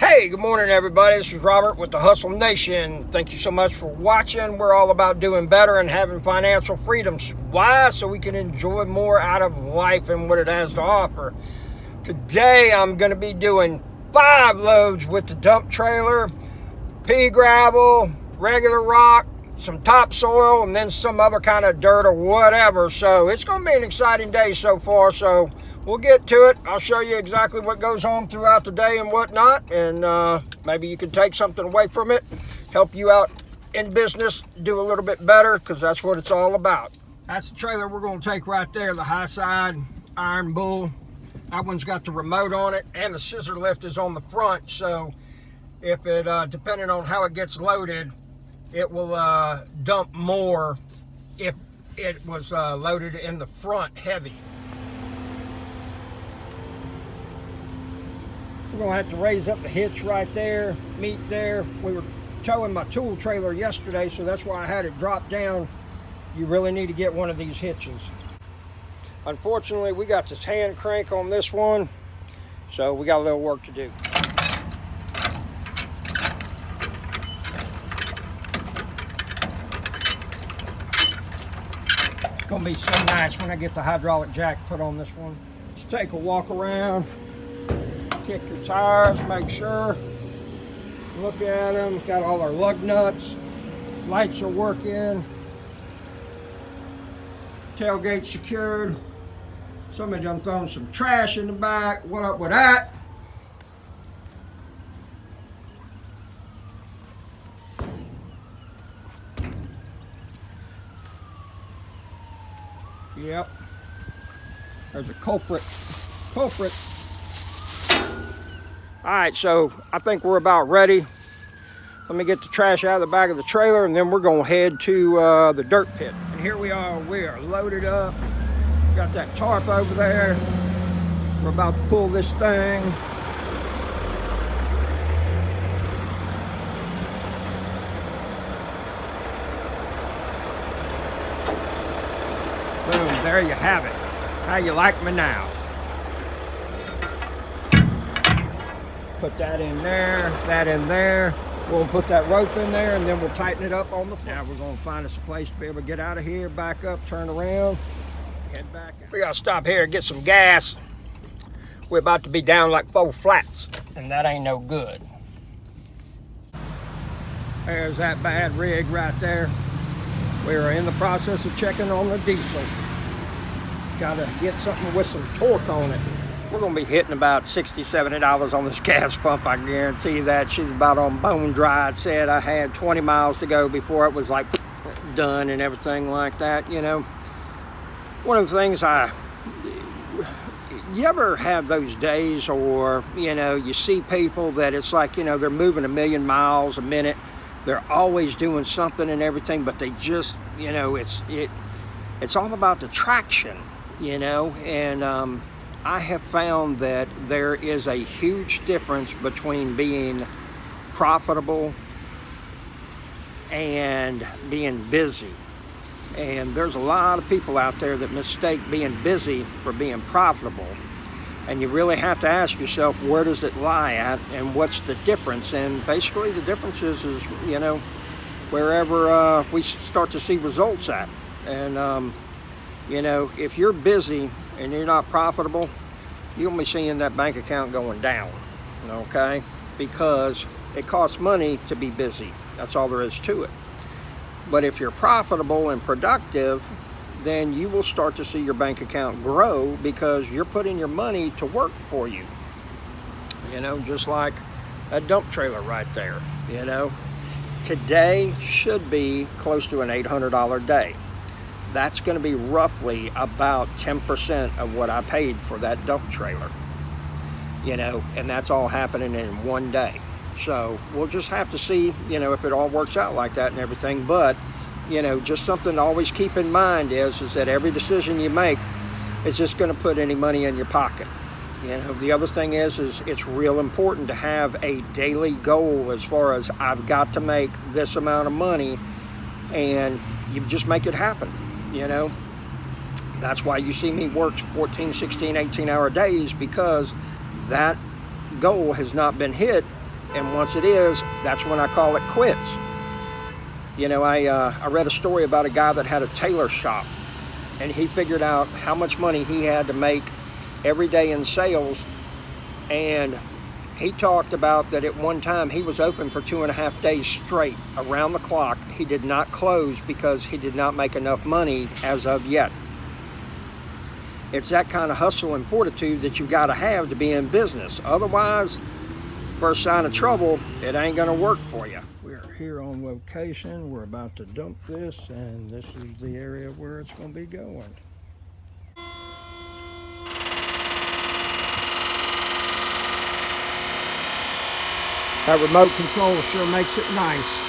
Hey, good morning everybody. This is Robert with the Hustle Nation. Thank you so much for watching. We're all about doing better and having financial freedoms. Why? So we can enjoy more out of life and what it has to offer. Today I'm going to be doing 5 loads with the dump trailer, pea gravel, regular rock, some topsoil, and then some other kind of dirt or whatever. So it's going to be an exciting day so far. So we'll get to it. I'll show you exactly what goes on throughout the day and whatnot, and maybe you can take something away from it, help you out in business, do a little bit better, because that's what it's all about. That's the trailer we're going to take right there, the high side iron bull. That one's got the remote on it, and the scissor lift is on the front, so if it, depending on how it gets loaded, it will dump more if it was loaded in the front heavy. We're going to have to raise up the hitch right there, meet there. We were towing my tool trailer yesterday, so that's why I had it drop down. You really need to get one of these hitches. Unfortunately, we got this hand crank on this one, so we got a little work to do. It's going to be so nice when I get the hydraulic jack put on this one. Let's take a walk around. Kick your tires, make sure, look at them, got all our lug nuts, lights are working, tailgate secured. Somebody done thrown some trash in the back. What up with that? Yep, there's a culprit. All right, so I think we're about ready. Let me get the trash out of the back of the trailer, and then we're gonna head to the dirt pit. And here we are loaded up. Got that tarp over there. We're about to pull this thing. Boom, there you have it. How you like me now? Put that in there, that in there. We'll put that rope in there, and then we'll tighten it up on the front. Now we're gonna find us a place to be able to get out of here, back up, turn around, head back out. We gotta stop here and get some gas. We're about to be down like 4 flats, and that ain't no good. There's that bad rig right there. We are in the process of checking on the diesel. Gotta get something with some torque on it. We're going to be hitting about $60, $70 on this gas pump, I guarantee you that. She's about on bone dry. It said I had 20 miles to go before it was like done and everything like that, you know. One of the things you ever have those days, or, you know, you see people that it's like, you know, they're moving 1,000,000 miles a minute. They're always doing something and everything, but they just, you know, it's all about the traction, you know, and I have found that there is a huge difference between being profitable and being busy. And there's a lot of people out there that mistake being busy for being profitable. And you really have to ask yourself, where does it lie at and what's the difference? And basically the difference is you know, wherever we start to see results at. And you know, if you're busy and you're not profitable, you'll be seeing that bank account going down, okay? Because it costs money to be busy. That's all there is to it. But if you're profitable and productive, then you will start to see your bank account grow because you're putting your money to work for you. You know, just like a dump trailer right there, you know. Today should be close to an $800 day. That's going to be roughly about 10% of what I paid for that dump trailer, you know, and that's all happening in one day. So we'll just have to see, you know, if it all works out like that and everything. But, you know, just something to always keep in mind is that every decision you make is just going to put any money in your pocket. You know, the other thing is it's real important to have a daily goal as far as I've got to make this amount of money, and you just make it happen. You know, that's why you see me work 14, 16, 18-hour days, because that goal has not been hit and once it is, that's when I call it quits. You know, I read a story about a guy that had a tailor shop, and he figured out how much money he had to make every day in sales, and he talked about that at one time he was open for 2.5 days straight, around the clock. He did not close because he did not make enough money as of yet. It's that kind of hustle and fortitude that you got to have to be in business. Otherwise, first sign of trouble, it ain't gonna work for you. We're here on location. We're about to dump this, and this is the area where it's gonna be going. That remote control sure makes it nice.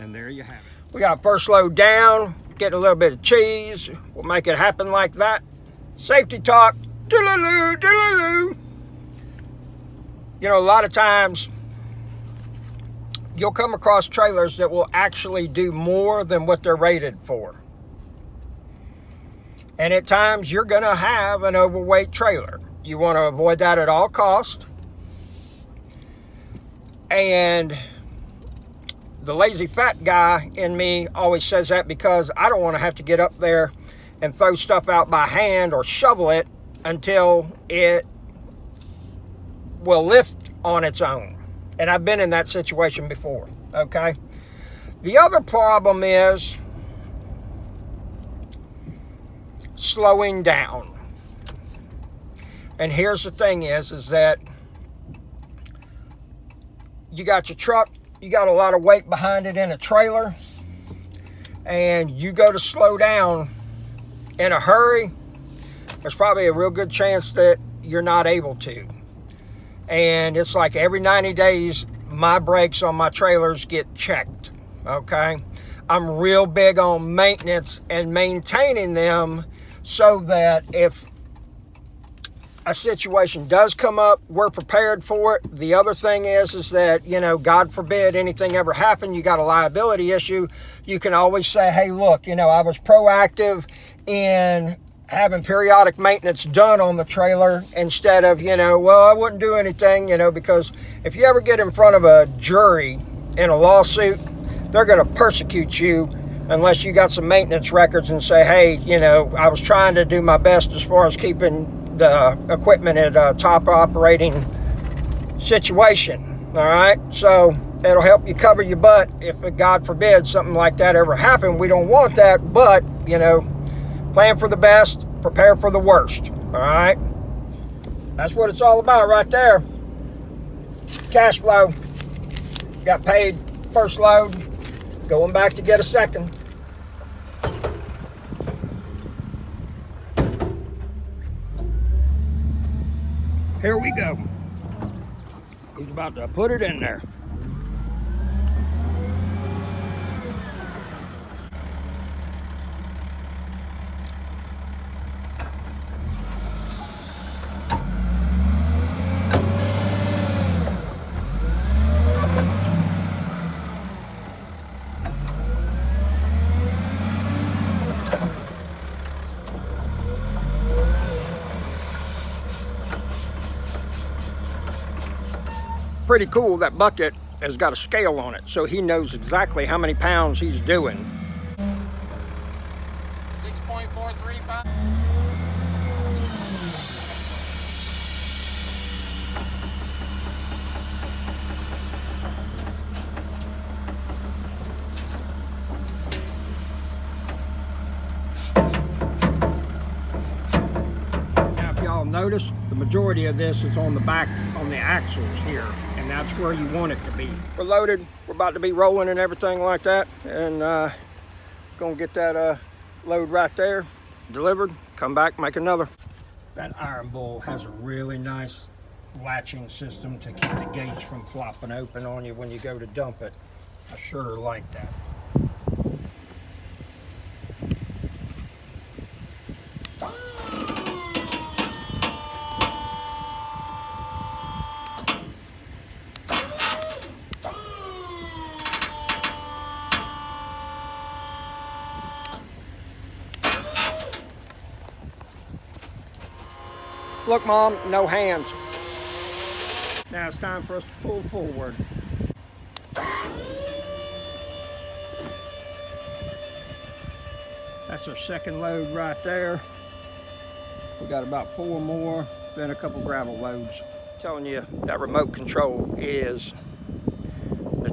And there you have it. We got first load down, getting a little bit of cheese. We'll make it happen like that. Safety talk, doodaloo, doodaloo. You know, a lot of times you'll come across trailers that will actually do more than what they're rated for. And at times you're gonna have an overweight trailer. You wanna avoid that at all costs. And the lazy fat guy in me always says that because I don't want to have to get up there and throw stuff out by hand or shovel it until it will lift on its own. And I've been in that situation before, okay? The other problem is slowing down. And here's the thing is that you got your truck, you got a lot of weight behind it in a trailer, and you go to slow down in a hurry, there's probably a real good chance that you're not able to. And it's like every 90 days, my brakes on my trailers get checked, okay? I'm real big on maintenance and maintaining them so that if a situation does come up, we're prepared for it. The other thing is that, you know, God forbid anything ever happened, you got a liability issue, you can always say, hey, look, you know, I was proactive in having periodic maintenance done on the trailer instead of, you know, well, I wouldn't do anything, you know, because if you ever get in front of a jury in a lawsuit, they're going to persecute you unless you got some maintenance records and say, hey, you know, I was trying to do my best as far as keeping the equipment at a top operating situation. All right, so it'll help you cover your butt if, God forbid, something like that ever happened. We don't want that, but, you know, plan for the best, prepare for the worst. All right, that's what it's all about right there. Cash flow. Got paid first load, going back to get a second. Here we go. He's about to put it in there. Pretty cool, that bucket has got a scale on it, so he knows exactly how many pounds he's doing. 6.435. Now, if y'all notice, the majority of this is on the back, on the axles here. And that's where you want it to be. We're loaded, we're about to be rolling and everything like that, and gonna get that load right there delivered, come back, make another. That iron bowl has a really nice latching system to keep the gates from flopping open on you when you go to dump it. I sure like that. Look, Mom, no hands. Now it's time for us to pull forward. That's our second load right there. We got about 4 more, then a couple gravel loads. I'm telling you, that remote control is the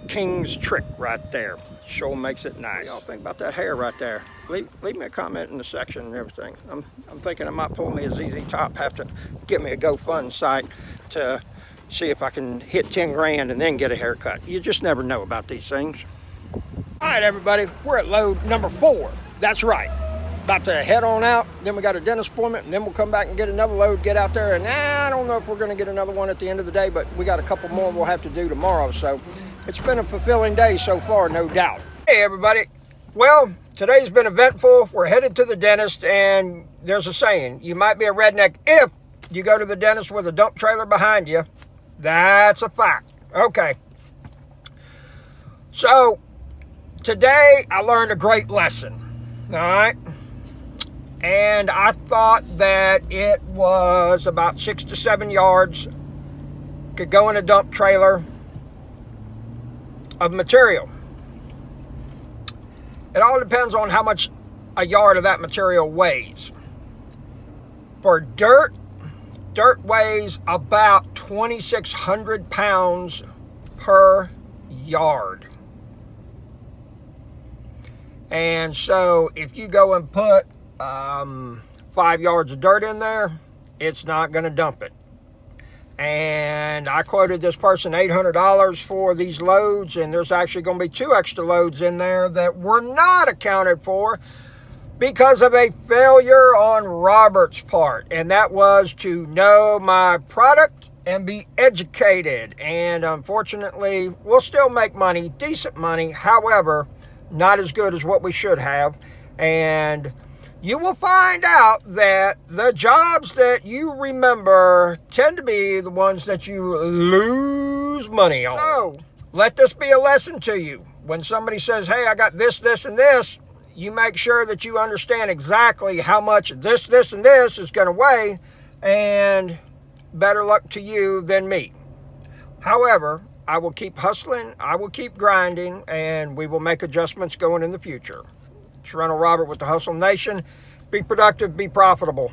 king's trick right there. Sure makes it nice. What y'all think about that hair right there? Leave me a comment in the section and everything. I'm thinking I might pull me a ZZ Top, have to get me a GoFund site to see if I can hit 10 grand and then get a haircut. You just never know about these things. All right, everybody, we're at load number 4. That's right. About to head on out, then we got a dentist appointment, and then we'll come back and get another load, get out there, and I don't know if we're gonna get another one at the end of the day, but we got a couple more we'll have to do tomorrow, so it's been a fulfilling day so far, no doubt. Hey, everybody. Well, today's been eventful. We're headed to the dentist, and there's a saying, you might be a redneck if you go to the dentist with a dump trailer behind you. That's a fact. Okay. So, today I learned a great lesson, all right? And I thought that it was about 6 to 7 yards, could go in a dump trailer of material. It all depends on how much a yard of that material weighs. For dirt weighs about 2,600 pounds per yard. And so if you go and put 5 yards of dirt in there, it's not going to dump it. And I quoted this person $800 for these loads, and there's actually going to be 2 extra loads in there that were not accounted for because of a failure on Robert's part, and that was to know my product and be educated. And unfortunately, we'll still make money, decent money, however, not as good as what we should have. And you will find out that the jobs that you remember tend to be the ones that you lose money on. So, let this be a lesson to you. When somebody says, hey, I got this, this, and this, you make sure that you understand exactly how much this, and this is going to weigh, and better luck to you than me. However, I will keep hustling, I will keep grinding, and we will make adjustments going in the future. It's Rental Robert with the Hustle Nation. Be productive, be profitable.